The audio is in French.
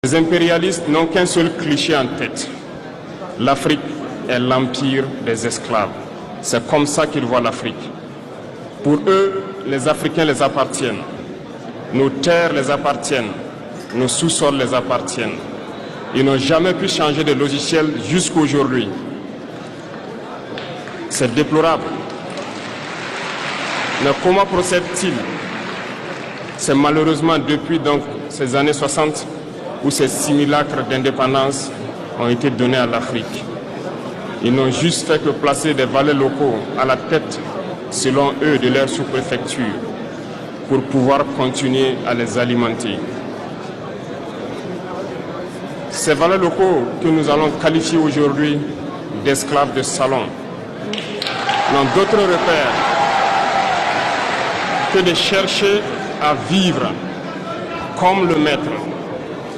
Les impérialistes n'ont qu'un seul cliché en tête. L'Afrique est l'empire des esclaves. C'est comme ça qu'ils voient l'Afrique. Pour eux, les Africains les appartiennent. Nos terres les appartiennent. Nos sous-sols les appartiennent. Ils n'ont jamais pu changer de logiciel jusqu'à aujourd'hui. C'est déplorable. Mais comment procèdent-ils? C'est malheureusement depuis donc ces années 60 où ces simulacres d'indépendance ont été donnés à l'Afrique. Ils n'ont juste fait que placer des valets locaux à la tête, selon eux, de leur sous-préfecture pour pouvoir continuer à les alimenter. Ces valets locaux que nous allons qualifier aujourd'hui d'esclaves de salon n'ont d'autre repère que de chercher à vivre comme le maître,